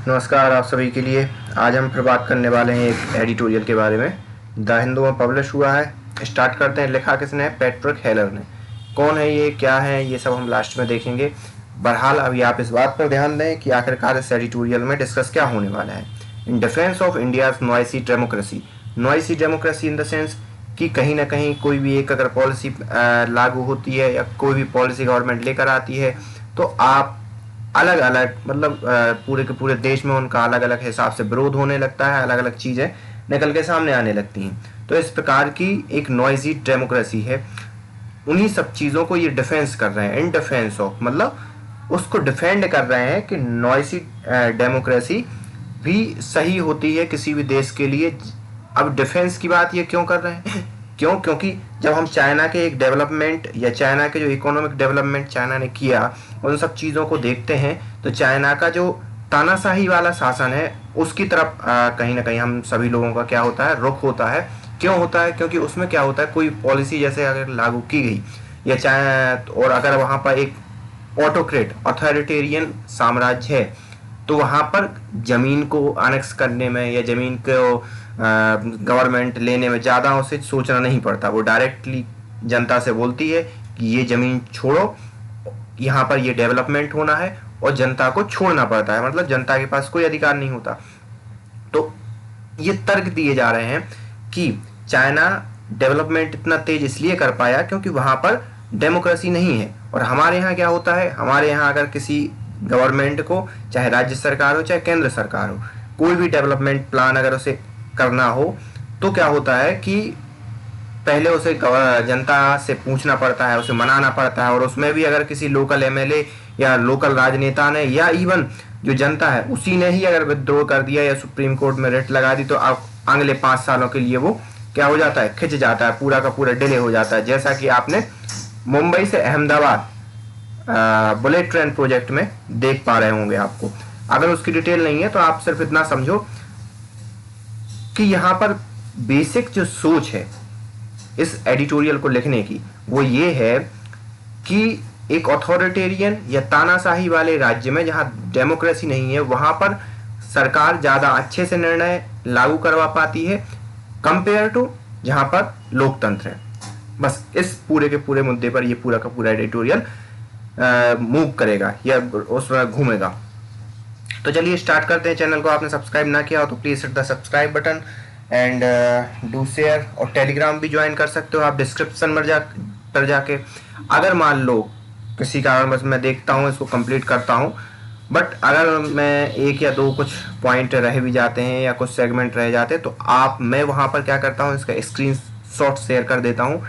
नमस्कार आप सभी के लिए। आज हम फिर बात करने वाले हैं एक एडिटोरियल के बारे में। द हिंदू में पब्लिश हुआ है। स्टार्ट करते हैं। लिखा किसने है? पैट्रिक हेलर ने। कौन है ये, क्या है, ये सब हम लास्ट में देखेंगे। बहरहाल अभी आप इस बात पर ध्यान दें कि आखिरकार इस एडिटोरियल में डिस्कस क्या होने वाला है। In defence of India's noisy democracy. Noisy democracy in the sense कि कहीं ना कहीं कोई भी एक अगर पॉलिसी लागू होती है या कोई भी पॉलिसी गवर्नमेंट लेकर आती है तो आप अलग अलग मतलब पूरे के पूरे देश में उनका अलग अलग हिसाब से विरोध होने लगता है, अलग अलग चीज़ें निकल के सामने आने लगती हैं। तो इस प्रकार की एक नॉइजी डेमोक्रेसी है। उन्हीं सब चीज़ों को ये डिफेंस कर रहे हैं, इन डिफेंस ऑफ मतलब उसको डिफेंड कर रहे हैं कि नॉइसी डेमोक्रेसी भी सही होती है किसी भी देश के लिए। अब डिफेंस की बात ये क्यों कर रहे हैं? क्योंकि जब हम चाइना के एक डेवलपमेंट या चाइना के जो इकोनॉमिक डेवलपमेंट चाइना ने किया उन सब चीज़ों को देखते हैं तो चाइना का जो तानाशाही वाला शासन है उसकी तरफ कहीं ना कहीं हम सभी लोगों का क्या होता है, रुख होता है। क्यों होता है? क्योंकि उसमें क्या होता है, कोई पॉलिसी जैसे अगर लागू की गई या चाहे और अगर वहाँ पर एक ऑटोक्रेट अथॉरिटेरियन साम्राज्य है तो वहाँ पर ज़मीन को अनेक्स करने में या ज़मीन को गवर्नमेंट लेने में ज़्यादा उसे सोचना नहीं पड़ता। वो डायरेक्टली जनता से बोलती है कि ये ज़मीन छोड़ो, यहाँ पर ये डेवलपमेंट होना है, और जनता को छोड़ना पड़ता है। मतलब जनता के पास कोई अधिकार नहीं होता। तो ये तर्क दिए जा रहे हैं कि चाइना डेवलपमेंट इतना तेज इसलिए कर पाया क्योंकि वहाँ पर डेमोक्रेसी नहीं है। और हमारे यहाँ क्या होता है, हमारे यहाँ अगर किसी गवर्नमेंट को, चाहे राज्य सरकार हो चाहे केंद्र सरकार हो, कोई भी डेवलपमेंट प्लान अगर उसे करना हो तो क्या होता है कि पहले उसे जनता से पूछना पड़ता है, उसे मनाना पड़ता है। और उसमें भी अगर किसी लोकल एमएलए या लोकल राजनेता ने या इवन जो जनता है उसी ने ही अगर विद्रोह कर दिया या सुप्रीम कोर्ट में रिट लगा दी तो अगले 5 सालों के लिए वो क्या हो जाता है, खिंच जाता है, पूरा का पूरा डिले हो जाता है। जैसा कि आपने मुंबई से अहमदाबाद बुलेट ट्रेन प्रोजेक्ट में देख पा रहे होंगे। आपको अगर उसकी डिटेल नहीं है तो आप सिर्फ इतना समझो कि यहाँ पर बेसिक जो सोच है इस एडिटोरियल को लिखने की वो ये है कि एक अथॉरिटेरियन या तानाशाही वाले राज्य में जहाँ डेमोक्रेसी नहीं है वहाँ पर सरकार ज़्यादा अच्छे से निर्णय लागू करवा पाती है कंपेयर टू जहाँ पर लोकतंत्र है। बस इस पूरे के पूरे मुद्दे पर ये पूरा का पूरा एडिटोरियल मूव करेगा या उसमें घूमेगा। तो चलिए स्टार्ट करते हैं। चैनल को आपने सब्सक्राइब ना किया हो तो please hit the subscribe button and do share. और टेलीग्राम भी ज्वाइन कर सकते हो आप डिस्क्रिप्शन में जाके। अगर मान लो किसी कारण बस मैं देखता हूँ, इसको कंप्लीट करता हूँ, बट अगर मैं एक या दो कुछ पॉइंट रह भी जाते हैं या कुछ सेगमेंट रह जाते हैं तो मैं वहाँ पर क्या करता हूँ, इसका स्क्रीनशॉट शेयर कर देता हूँ।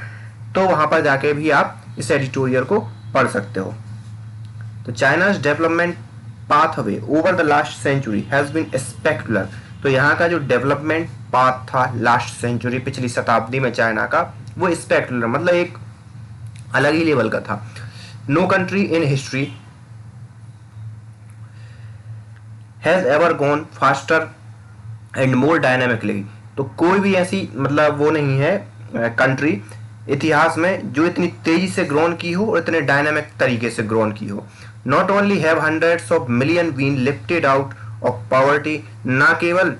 तो वहाँ पर जाके भी आप इस एडिटोरियल को पढ़ सकते हो। तो China's development pathway over the last century has been spectacular। तो यहाँ का जो डेवलपमेंट पाथ था लास्ट सेंचुरी, पिछली शताब्दी में चाइना का, वो स्पेक्टुलर मतलब एक अलग ही लेवल का था। No country in history has ever gone faster and more dynamically. तो कोई भी ऐसी मतलब वो नहीं है कंट्री इतिहास में जो इतनी तेजी से ग्रोन की हो और इतने डायनामिक तरीके से ग्रोन की हो। Not only have hundreds of million been lifted out of poverty, ना केवल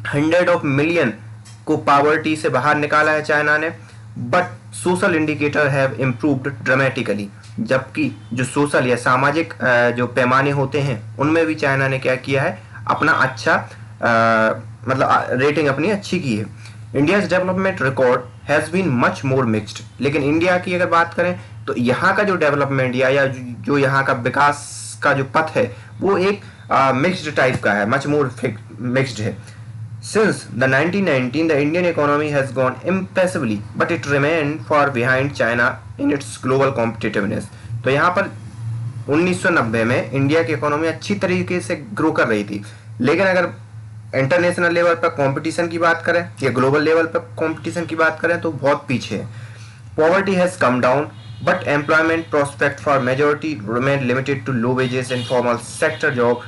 100 ऑफ मिलियन को पॉवर्टी से बाहर निकाला है चाइना ने, but social indicator have improved dramatically. जबकि जो सोशल या सामाजिक जो पैमाने होते हैं उनमें भी चाइना ने क्या किया है, अपना अच्छा मतलब रेटिंग अपनी अच्छी की है। India's development record has been much more mixed. लेकिन इंडिया की अगर बात करें तो यहाँ का जो डेवलपमेंट या जो यहाँ का विकास का जो पथ है वो एक मिक्स्ड टाइप का है, मच मोर मिक्स्ड है। Since the 1919 the Indian economy has gone impressively but it remain for behind China in its global competitiveness. तो यहाँ पर 1990 में इंडिया की इकोनॉमी अच्छी तरीके से ग्रो कर रही थी, लेकिन अगर इंटरनेशनल लेवल पर कंपटीशन की बात करें या ग्लोबल लेवल पर कंपटीशन की बात करें तो बहुत पीछे है। Poverty has come down but employment prospect for majority remain limited to low wages informal sector job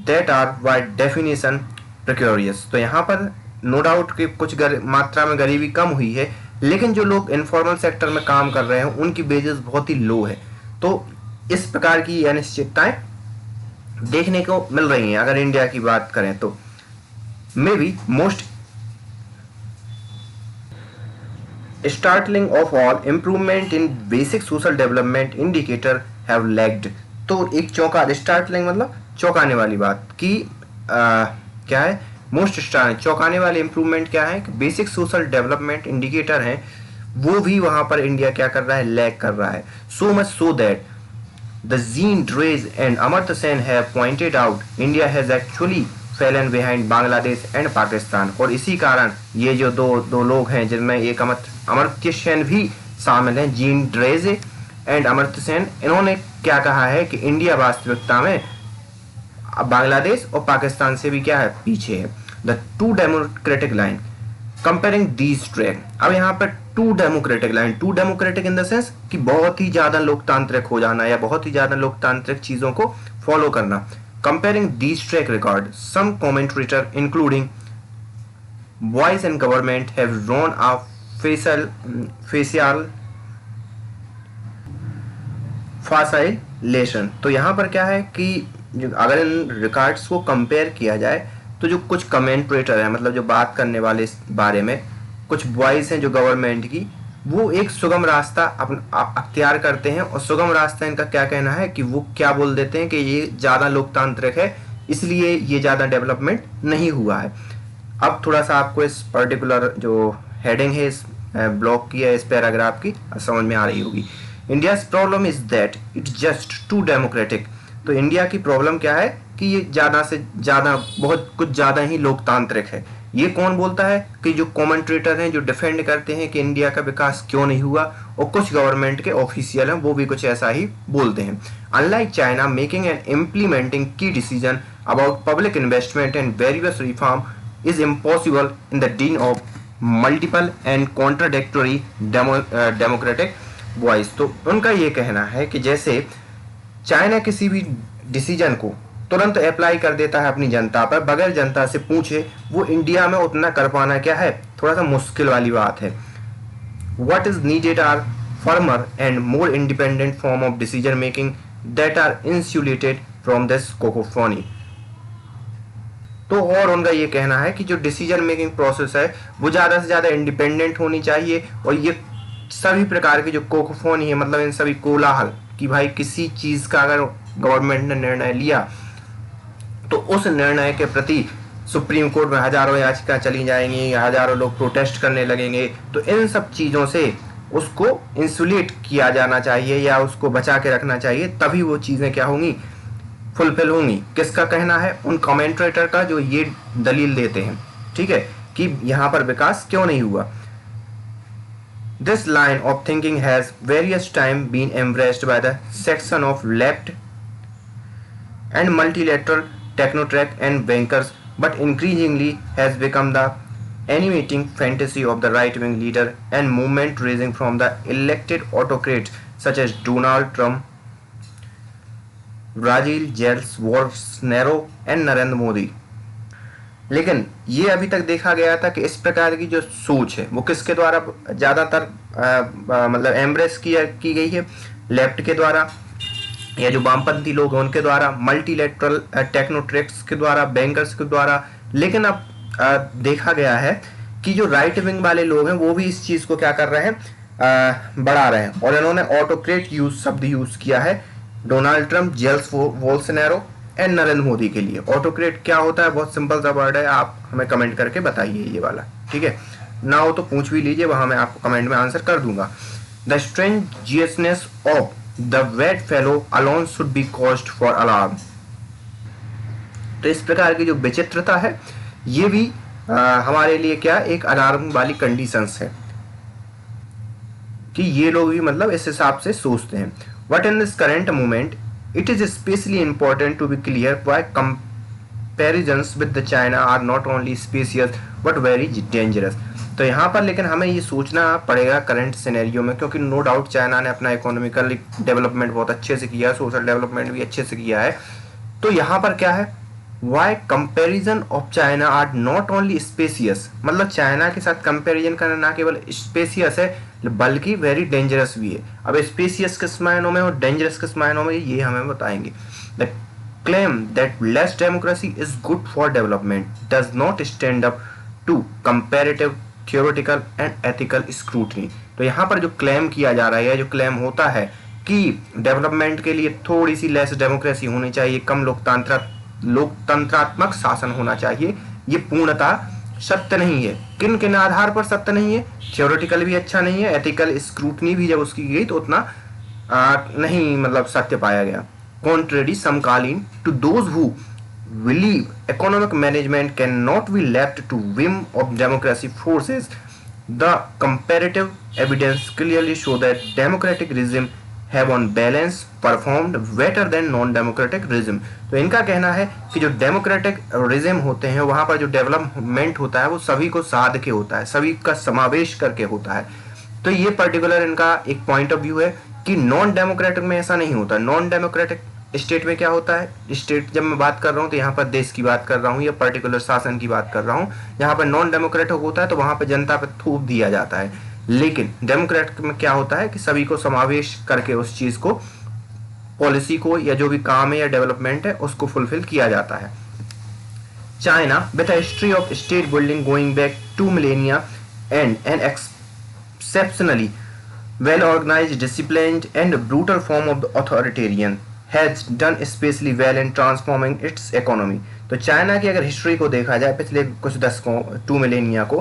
that are by definition precarious. तो यहाँ पर नो डाउट कि कुछ मात्रा में गरीबी कम हुई है, लेकिन जो लोग इनफॉर्मल सेक्टर में काम कर रहे हैं उनकी वेजेस बहुत ही लो है। तो इस प्रकार की अनिश्चितताएं देखने को मिल रही हैं। अगर इंडिया की बात करें तो may be most startling of all improvement in basic social development indicator have lagged. तो एक चौंका, स्टार्टलिंग मतलब चौंकाने वाली बात कि क्या है, मोस्ट स्टार चौंकाने वाले इंप्रूवमेंट क्या है कि बेसिक सोशल डेवलपमेंट इंडिकेटर हैं, वो भी वहां पर इंडिया क्या कर रहा है, लैग कर रहा है। So much so that the gene dredge and Amartya Sen have pointed out India has actually Fallon behind Bangladesh and Pakistan. और इसी कारण ये जो दो लोग हैं जिनमें एक अमर्त्य सेन भी शामिल हैं, gene dredge and Amartya Sen, इन्होंने क्या कहा है कि इंडिया वास्तविकता में बांग्लादेश और पाकिस्तान से भी क्या है, पीछे है। The too democratic line comparing these track. अब यहाँ पर too democratic line, too democratic in the sense कि बहुत ही ज्यादा लोकतांत्रिक हो जाना या बहुत ही ज्यादा लोकतांत्रिक चीजों को फॉलो करना। Comparing these track record, some commentator including voice and government have drawn a facial facilitation. तो यहाँ पर क्या है कि अगर इन रिकॉर्ड्स को कंपेयर किया जाए तो जो कुछ कमेंटेटर है, मतलब जो बात करने वाले इस बारे में, कुछ वॉइस हैं जो गवर्नमेंट की, वो एक सुगम रास्ता अख्तियार करते हैं। और सुगम रास्ता इनका क्या कहना है कि वो क्या बोल देते हैं कि ये ज़्यादा लोकतांत्रिक है, इसलिए ये ज़्यादा डेवलपमेंट नहीं हुआ है। अब थोड़ा सा आपको इस पर्टिकुलर जो हेडिंग है इस ब्लॉक की है, इस पैराग्राफ की, समझ में आ रही होगी। India's problem is that it's just too democratic. तो इंडिया की प्रॉब्लम क्या है कि ये ज़्यादा से ज़्यादा, बहुत कुछ ज़्यादा ही लोकतांत्रिक है। ये कौन बोलता है कि जो कमेंटेटर हैं, जो डिफेंड करते हैं कि इंडिया का विकास क्यों नहीं हुआ, और कुछ गवर्नमेंट के ऑफिशियल हैं वो भी कुछ ऐसा ही बोलते हैं। Unlike China making and implementing key decision about public investment and various reform is impossible in the din of multiple and contradictory democratic voice. तो उनका ये कहना है कि जैसे चाइना किसी भी डिसीजन को तुरंत अप्लाई कर देता है अपनी जनता पर बगैर जनता से पूछे, वो इंडिया में उतना कर पाना क्या है, थोड़ा सा मुश्किल वाली बात है। What is needed are firmer and more independent form of decision making that are insulated from this cacophony। तो और उनका ये कहना है कि जो डिसीजन मेकिंग प्रोसेस है वो ज़्यादा से ज़्यादा इंडिपेंडेंट होनी चाहिए, और ये सभी प्रकार की जो कोकोफोनी है, मतलब इन सभी कोलाहल कि भाई किसी चीज़ का अगर गवर्नमेंट ने निर्णय लिया तो उस निर्णय के प्रति सुप्रीम कोर्ट में हजारों याचिका चली जाएंगी, हजारों लोग प्रोटेस्ट करने लगेंगे। तो इन सब चीज़ों से उसको इंसुलेट किया जाना चाहिए या उसको बचा के रखना चाहिए, तभी वो चीज़ें क्या होंगी, फुलफिल होंगी। किसका कहना है, उन कमेंटेटर का जो ये दलील देते हैं, ठीक है, कि यहाँ पर विकास क्यों नहीं हुआ। This line of thinking has various time been embraced by the section of left and multilateral technocrat and bankers, but increasingly has become the animating fantasy of the right-wing leader and movement rising from the elected autocrats such as Donald Trump, Brazil, Jair Bolsonaro and Narendra Modi। लेकिन ये अभी तक देखा गया था कि इस प्रकार की जो सोच है वो किसके द्वारा ज़्यादातर मतलब एम्ब्रेस की गई है, लेफ्ट के द्वारा या जो वामपंथी लोग हैं उनके द्वारा, मल्टीलेटरल टेक्नोक्रेट्स के द्वारा, बैंकर्स के द्वारा। लेकिन अब देखा गया है कि जो राइट विंग वाले लोग हैं वो भी इस चीज़ को क्या कर रहे हैं, बढ़ा रहे हैं। और इन्होंने ऑटोक्रेट शब्द यूज़ किया है Donald Trump, Jair Bolsonaro and Narendra Modi के लिए। ऑटोक्रेट क्या होता है, बहुत सिंपल सा वर्ड है, आप हमें कमेंट करके बताइए ये वाला, ठीक है ना हो तो पूछ भी लीजिए, वहां मैं आपको कमेंट में आंसर कर दूंगा। The strenuousness of the weight fellow alone should be caused for alarm. तो इस प्रकार की जो विचित्रता है ये भी हमारे लिए क्या एक अलार्म वाली कंडीशंस है कि ये लोग भी मतलब इस हिसाब से सोचते हैं। But in this current moment it is especially important to be clear why comparisons with the China are not only specious but very dangerous। तो यहाँ पर लेकिन हमें ये सोचना पड़ेगा करंट सिनेरियो में, क्योंकि नो डाउट चाइना ने अपना इकोनॉमिकल डेवलपमेंट बहुत अच्छे से किया है, सोशल डेवलपमेंट भी अच्छे से किया है। तो यहाँ पर क्या है, why comparison of China are not only specious, मतलब चाइना के साथ कंपेरिजन करना ना केवल स्पेसियस है बल्कि वेरी डेंजरस भी है। अब स्पेसियस किस मायनों में और डेंजरस किस मायनों में ये हमें बताएंगे। The claim that less democracy is good for development does not stand up to comparative theoretical and ethical scrutiny। तो यहाँ पर जो क्लेम किया जा रहा है, जो क्लेम होता है कि डेवलपमेंट के लिए थोड़ी सी लेस डेमोक्रेसी होनी चाहिए, कम लोकतंत्रात्मक शासन होना चाहिए, ये पूर्णतः सत्य नहीं है। किन किन आधार पर सत्य नहीं है? थियोरेटिकल भी अच्छा नहीं है, एथिकल स्क्रूटनी भी जब उसकी गई तो उतना नहीं मतलब सत्य पाया गया। कॉन्ट्रेरी समकालीन to those who believe economic management cannot be left to whim of democracy forces, the comparative evidence clearly show that democratic regime have on balance performed better than non-democratic regime। तो इनका कहना है कि जो democratic regime होते हैं वहां पर जो डेवलपमेंट होता है वो सभी को साध के होता है, सभी का समावेश करके होता है। तो ये पर्टिकुलर इनका एक पॉइंट ऑफ व्यू है कि नॉन डेमोक्रेटिक में ऐसा नहीं होता। नॉन डेमोक्रेटिक स्टेट में क्या होता है? स्टेट जब मैं बात कर रहा हूँ तो यहाँ पर देश की बात कर रहा हूँ या पर्टिकुलर शासन की बात कर रहा हूँ। यहाँ पर नॉन डेमोक्रेटिक होता है तो वहां पर जनता पर थूप दिया जाता है, लेकिन डेमोक्रेटिक में क्या होता है कि सभी को समावेश करके उस चीज को, पॉलिसी को या जो भी काम है या डेवलपमेंट है उसको फुलफिल किया जाता है। China with a history of state building going back 2 millennia and an exceptionally well organized, disciplined and brutal form of the authoritarian has done especially well in transforming its economy। तो China की अगर history को देखा जाए पिछले कुछ दशकों 2 Melania को,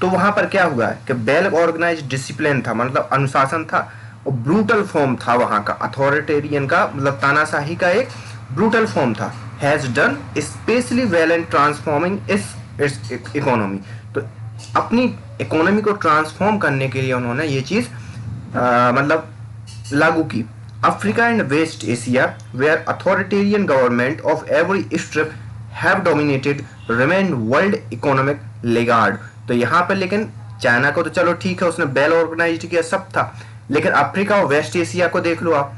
तो वहां पर क्या हुआ है कि वेल ऑर्गेनाइज डिसिप्लिन था, मतलब अनुशासन था, और ब्रूटल फॉर्म था वहां का, अथॉरिटेरियन का मतलब तानाशाही का एक ब्रूटल फॉर्म था। Has done specially well in transforming it's economy. तो अपनी इकोनॉमी को ट्रांसफॉर्म करने के लिए उन्होंने ये चीज मतलब लागू की। Africa and West Asia where authoritarian government of every strip have dominated remain world economic laggard. तो यहाँ पर लेकिन चाइना को तो चलो ठीक है, उसने वेल ऑर्गेनाइज्ड किया, सब था, लेकिन अफ्रीका और वेस्ट एशिया को देख लो आप,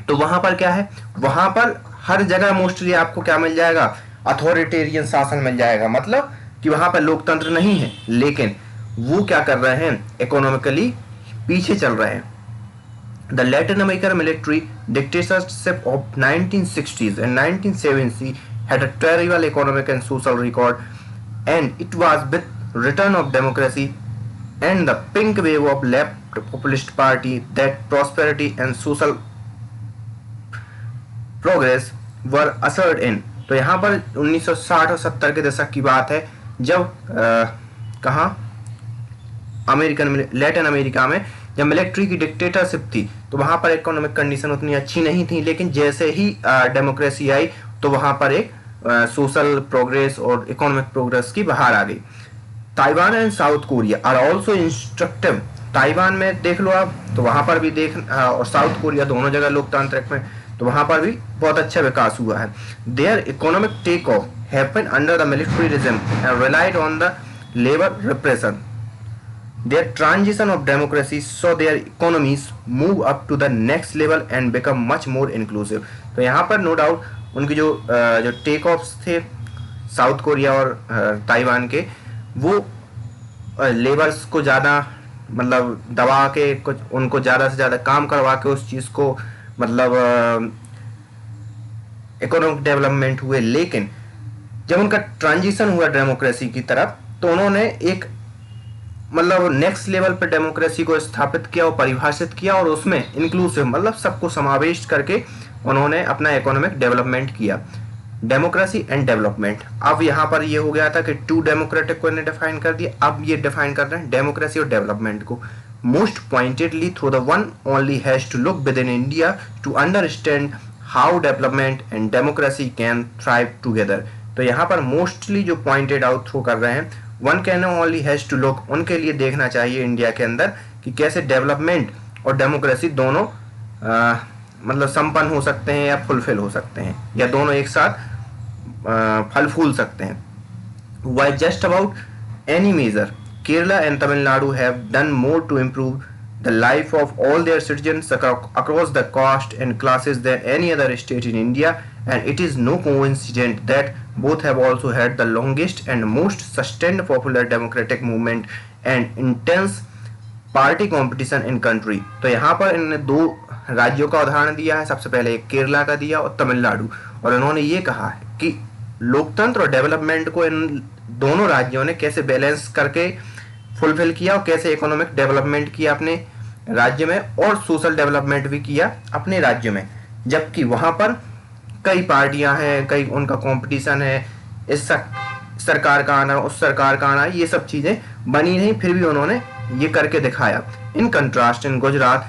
तो वहां पर क्या है? वहां पर हर जगह मोस्टली आपको क्या मिल जाएगा? अथॉरिटेरियन शासन मिल जाएगा, मतलब कि वहां पर लोकतंत्र नहीं है, लेकिन वो क्या कर रहे हैं? इकोनॉमिकली पीछे चल रहे हैं। The Latin American military dictatorship of 1960s and 1970s had a terrible economic and social record, and it was with return of democracy and the pink wave of left populist party that prosperity and social progress were ushered in। तो यहाँ पर 1960 और 70 के दशक की बात है, जब कहाँ लैटिन अमेरिका में जब मिलिट्री की डिक्टेटरशिप थी तो वहां पर इकोनॉमिक कंडीशन उतनी अच्छी नहीं थी, लेकिन जैसे ही डेमोक्रेसी आई तो वहां पर एक सोशल प्रोग्रेस और इकोनॉमिक प्रोग्रेस की बहार आ गई। Taiwan and South Korea are also instructive. Taiwan में देख लो आप, तो वहां पर भी और साउथ कोरिया दोनों जगह लोकतांत्रिक में, तो वहां पर भी बहुत अच्छा विकास हुआ है। Their economic take off happened under the military regime and relied on the labour repression. Their transition of democracy saw their economies move up to the next level and become much more inclusive। तो यहाँ पर no doubt उनकी जो take offs थे south Korea और Taiwan के, वो labours को ज़्यादा मतलब दबा के कुछ उनको ज़्यादा से ज़्यादा काम करवा के उस चीज़ को मतलब इकोनॉमिक डेवलपमेंट हुए। लेकिन जब उनका ट्रांजिशन हुआ डेमोक्रेसी की तरफ तो उन्होंने एक मतलब नेक्स्ट लेवल पर डेमोक्रेसी को स्थापित किया और परिभाषित किया, और उसमें इंक्लूसिव मतलब सबको समावेश करके उन्होंने अपना इकोनॉमिक डेवलपमेंट किया। डेमोक्रेसी एंड डेवलपमेंट, अब यहाँ पर ये हो गया था कि टू डेमोक्रेटिक को इन्हें डिफाइन कर दिया, अब ये डिफाइन कर रहे हैं डेमोक्रेसी और डेवलपमेंट को। Most pointedly through the one only has to look within India to understand how development and democracy can thrive together. तो यहाँ पर मोस्टली जो पॉइंटेड आउट थ्रू कर रहे हैं, one can only has to look, उनके लिए देखना चाहिए इंडिया के अंदर कि कैसे डेवलपमेंट और डेमोक्रेसी दोनों मतलब संपन्न हो सकते हैं या फुलफिल हो सकते हैं, या दोनों एक साथ फल फूल सकते हैं। Why just about any major Kerala and Tamil Nadu have done more to improve the life of all their citizens across the caste and classes than any other state in India, and it is no coincidence that both have also had the longest and most sustained popular democratic movement and intense party competition in country। तो यहाँ पर इन दो राज्यों का उदाहरण दिया है। सबसे पहले एक केरला का दिया और तमिलनाडु, और उन्होंने ये कहा है कि लोकतंत्र और डेवलपमेंट को इन दोनों राज्यों ने कैसे बैलेंस करके फुलफिल किया और कैसे इकोनॉमिक डेवलपमेंट किया अपने राज्य में और सोशल डेवलपमेंट भी किया अपने राज्य में। जबकि वहां पर कई पार्टियां हैं, कई उनका कंपटीशन है, इस सरकार का आना उस सरकार का आना, ये सब चीजें बनी नहीं, फिर भी उन्होंने ये करके दिखाया। In contrast in Gujarat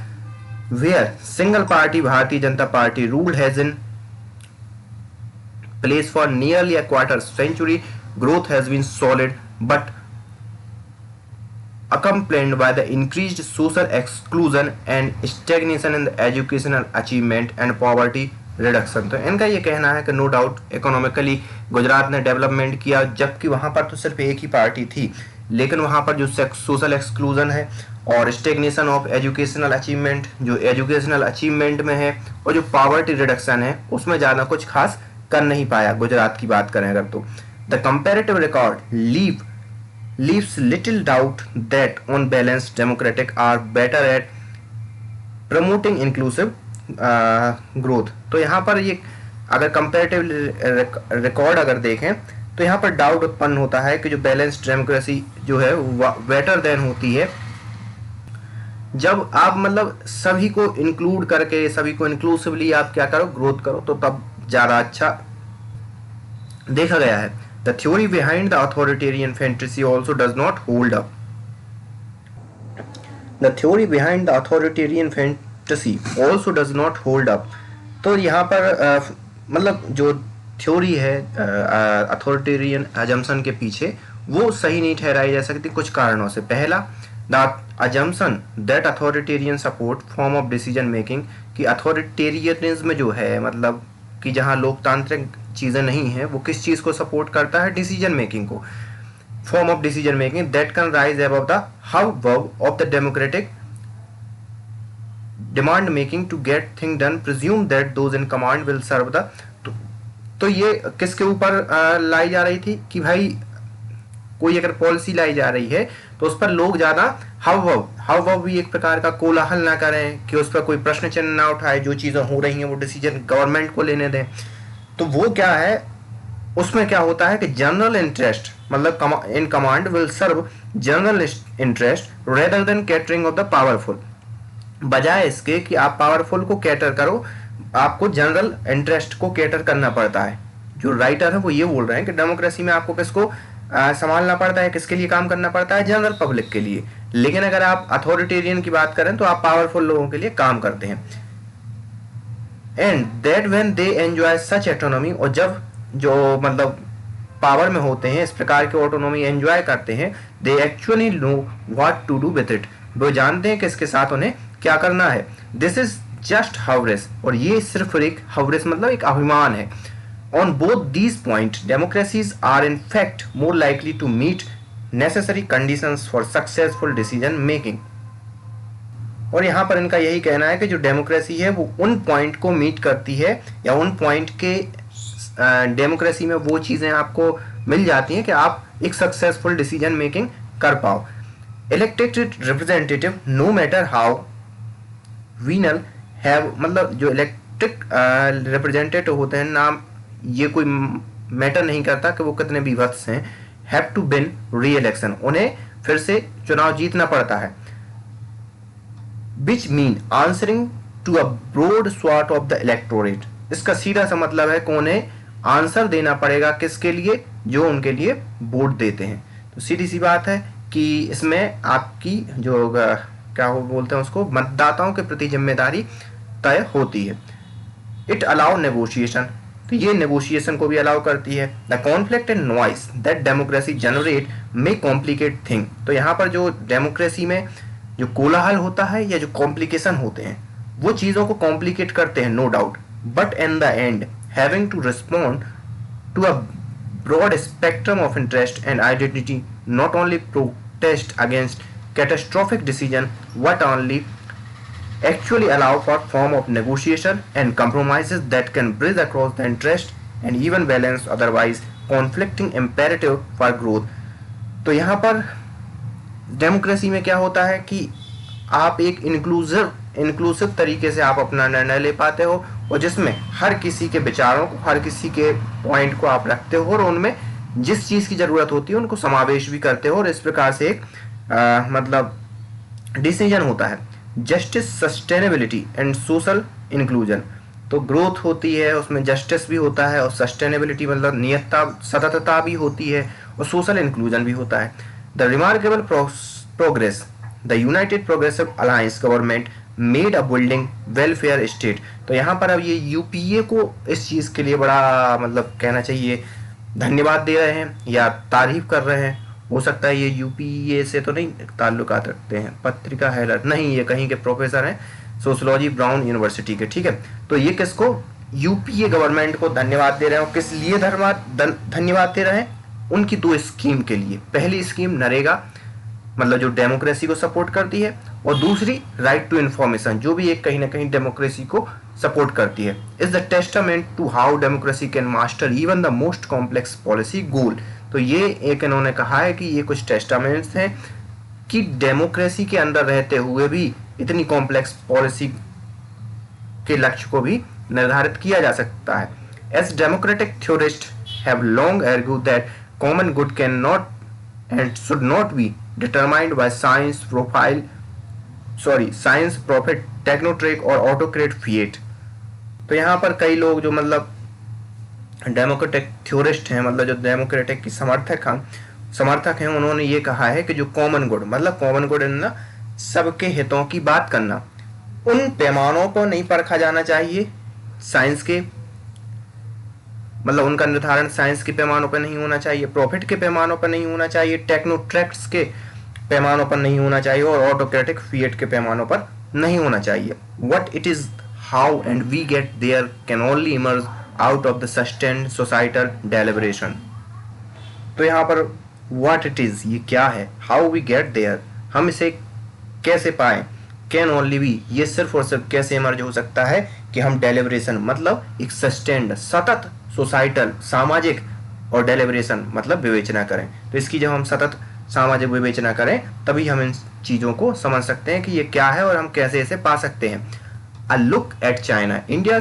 where single party Bharatiya Janata party rule has in place for nearly a quarter century, growth has been solid but accompanied by the increased social exclusion and stagnation in the educational achievement and poverty reduction। तो इनका ये कहना है कि no doubt economically Gujarat ने development किया, जबकि वहां पर तो सिर्फ एक ही पार्टी थी, लेकिन वहां पर जो सोशल एक्सक्लूजन है और स्टेग्नेशन ऑफ एजुकेशनल अचीवमेंट, जो एजुकेशनल अचीवमेंट में है, और जो पॉवर्टी रिडक्शन है, उसमें ज़्यादा कुछ खास कर नहीं पाया गुजरात की बात करें अगर तो। The comparative record leaves little doubt that on balance democratic are better at promoting inclusive growth। तो यहाँ पर ये अगर कंपेरेटिव रिकॉर्ड अगर देखें तो यहाँ पर डाउट उत्पन्न होता है कि जो बैलेंस्ड डेमोक्रेसी जो है बेटर देन होती है जब आप मतलब सभी को इंक्लूड करके, सभी को इंक्लूसिवली आप क्या करो, ग्रोथ करो, तो तब ज़्यादा अच्छा देखा गया है। The theory behind the authoritarian fantasy also does not hold up. The theory behind the authoritarian fantasy also does not hold up. तो यहाँ पर मतलब जो थ्योरी है अथॉरिटेरियन अजम्पशन के पीछे, वो सही नहीं ठहराई जा सकती कुछ कारणों से। पहला, the assumption that authoritarian support form of decision making, कि अथॉरिटेरियनिज्म जो है मतलब कि जहाँ लोकतांत्रिक चीज़ें नहीं हैं, वो किस चीज़ को सपोर्ट करता है, डिसीजन मेकिंग को, form of decision making that can rise above the how verb of the democratic demand making to get thing done, presume that those in command will serve the. तो ये किसके ऊपर लाई जा रही थी कि भाई कोई अगर पॉलिसी लाई जा रही है तो उस पर लोग ज़्यादा हाउ भी एक प्रकार का कोलाहल ना करें, कि उस पर कोई प्रश्न चिन्ह ना उठाए, जो चीज़ें हो रही हैं वो डिसीजन गवर्नमेंट को लेने दें। तो वो क्या है, उसमें क्या होता है कि जनरल इंटरेस्ट मतलब in command will serve general interest rather than catering of the powerful. बजाय इसके कि आप पावरफुल को कैटर करो, आपको जनरल इंटरेस्ट को कैटर करना पड़ता है। जो राइटर है वो ये बोल रहे हैं कि डेमोक्रेसी में आपको किसको संभालना पड़ता है, किसके लिए काम करना पड़ता है, जनरल पब्लिक के लिए। लेकिन अगर आप अथॉरिटेरियन की बात करें तो आप पावरफुल लोगों के लिए काम करते हैं। And that when they enjoy such autonomy, और जब जो मतलब पावर में होते हैं, इस प्रकार की ऑटोनॉमी एंजॉय करते हैं, they actually know what to do with it, वो जानते हैं कि इसके साथ उन्हें क्या करना है। दिस इज जस्ट हावरेस, और ये सिर्फ एक हावरेस मतलब एक अभिमान है। On both these points, democracies are in fact more likely to meet necessary conditions for successful decision making। और यहाँ पर इनका यही कहना है कि जो डेमोक्रेसी है वो उन पॉइंट को मीट करती है, या उन पॉइंट के डेमोक्रेसी में वो चीज़ें आपको मिल जाती हैं कि आप एक सक्सेसफुल डिसीजन मेकिंग कर पाओ। Elected representative no matter how venal have, मतलब जो इलेक्टेड रिप्रेजेंटेटिव होते हैं नाम, ये कोई मैटर नहीं करता कि वो कितने भी वत्स हैं, have to win re election, उन्हें फिर से चुनाव जीतना पड़ता है। Which mean answering to a broad swath of the electorate, इसका सीधा सा मतलब है कि उन्हें आंसर देना पड़ेगा किसके लिए, जो उनके लिए वोट देते हैं। तो सीधी सी बात है कि इसमें आपकी जो क्या वो बोलते हैं उसको, मतदाताओं के प्रति जिम्मेदारी तय होती है। इट अलाउ नेगोशिएशन, तो ये नेगोशिएशन को भी अलाउ करती है। The conflict and noise that democracy generate may complicate thing, तो यहाँ पर जो डेमोक्रेसी में जो कोलाहल होता है या जो कॉम्प्लिकेशन होते हैं वो चीज़ों को कॉम्प्लिकेट करते हैं, no doubt, but in the end having to respond to a broad spectrum of interest and identity, not only protest against catastrophic decision but only actually allow for form of negotiation and compromises that can bridge across the interest and even balance otherwise conflicting imperative for growth। तो यहाँ पर democracy में क्या होता है कि आप एक इंक्लूसिव इंक्लूसिव तरीके से आप अपना निर्णय ले पाते हो और जिसमें हर किसी के विचारों को, हर किसी के पॉइंट को आप रखते हो और उनमें जिस चीज़ की ज़रूरत होती है उनको समावेश भी करते हो और इस प्रकार से एक मतलब डिसीजन होता है। Justice, sustainability and social inclusion, तो ग्रोथ होती है, उसमें जस्टिस भी होता है और सस्टेनेबिलिटी मतलब नियतता, सततता भी होती है और सोशल इंक्लूजन भी होता है। The remarkable progress the United progressive alliance government made a building welfare state, तो यहाँ पर अब ये यूपीए को इस चीज़ के लिए बड़ा मतलब कहना चाहिए धन्यवाद दे रहे हैं या तारीफ कर रहे हैं। हो सकता है ये यूपीए से तो नहीं ताल्लुकात रखते हैं, पत्रिका हेलर नहीं, ये कहीं के प्रोफेसर हैं सोशोलॉजी ब्राउन यूनिवर्सिटी के, ठीक है। तो ये किसको, यूपीए गवर्नमेंट को धन्यवाद दे रहे हैं और किस लिए धन्यवाद दे रहे हैं, उनकी दो स्कीम के लिए। पहली स्कीम नरेगा मतलब जो डेमोक्रेसी को सपोर्ट करती है और दूसरी राइट टू इन्फॉर्मेशन जो भी एक कहीं ना कहीं डेमोक्रेसी को सपोर्ट करती है। Is the testament to how democracy can master even the most complex policy goal, तो ये एक इन्होंने कहा है कि ये कुछ टेस्टामेंट्स हैं कि डेमोक्रेसी के अंदर रहते हुए भी इतनी कॉम्प्लेक्स पॉलिसी के लक्ष्य को भी निर्धारित किया जा सकता है। As democratic theorist have long argued that common good can not and should not be determined by science profit technocrat or autocrat fiat. तो यहाँ पर कई लोग जो मतलब डेमोक्रेटिक थ्योरिस्ट हैं, मतलब जो डेमोक्रेटिक की समर्थक हैं, उन्होंने ये कहा है कि जो कॉमन गुड मतलब कॉमन गुड ना सबके हितों की बात करना, उन पैमानों पर नहीं परखा जाना चाहिए साइंस के, मतलब उनका निर्धारण साइंस के पैमानों पर नहीं होना चाहिए, प्रॉफिट के पैमानों पर नहीं होना चाहिए, टेक्नोट्रैक्ट्स के पैमानों पर नहीं होना चाहिए और ऑटोक्रेटिक फिएट के पैमानों पर नहीं होना चाहिए। What it is, how and we get there can only emerge out of the sustained societal deliberation. तो यहाँ पर व्हाट इट इज ये क्या है, हाउ वी गेट देयर हम इसे कैसे पाएं, कैन ओनली बी ये सिर्फ और सिर्फ कैसे इमर्ज हो सकता है कि हम डेलिब्रेशन मतलब एक सस्टेन्ड सतत सोसाइटल सामाजिक और डेलिब्रेशन मतलब विवेचना करें। तो इसकी जब हम सतत सामाजिक विवेचना करें तभी हम इन चीज़ों को समझ सकते हैं कि ये क्या है और हम कैसे इसे पा सकते हैं। A look at China India,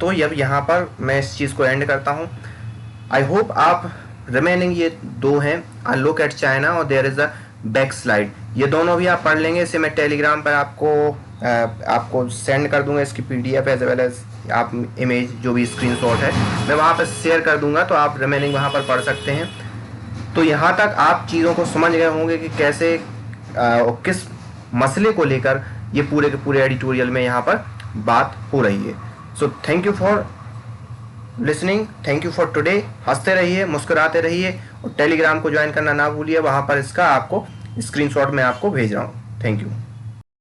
तो अब यहाँ पर मैं इस चीज़ को एंड करता हूँ। आई होप आप रिमेनिंग ये दो हैं, अ लुक एट चाइना और there is a back slide, ये दोनों भी आप पढ़ लेंगे। इसे मैं टेलीग्राम पर आपको सेंड कर दूंगा, इसकी पीडीएफ एज वेल एज आप इमेज जो भी स्क्रीनशॉट है मैं वहाँ पर शेयर कर दूंगा, तो आप रिमेनिंग वहाँ पर पढ़ सकते हैं। तो यहाँ तक आप चीज़ों को समझ गए होंगे कि कैसे और किस मसले को लेकर ये पूरे के पूरे एडिटोरियल में यहाँ पर बात हो रही है। So thank you for listening, thank you for today. हंसते रहिए, मुस्कुराते रहिए और टेलीग्राम को ज्वाइन करना ना भूलिए, वहाँ पर इसका आपको स्क्रीनशॉट मैं आपको भेज रहा हूँ। Thank you.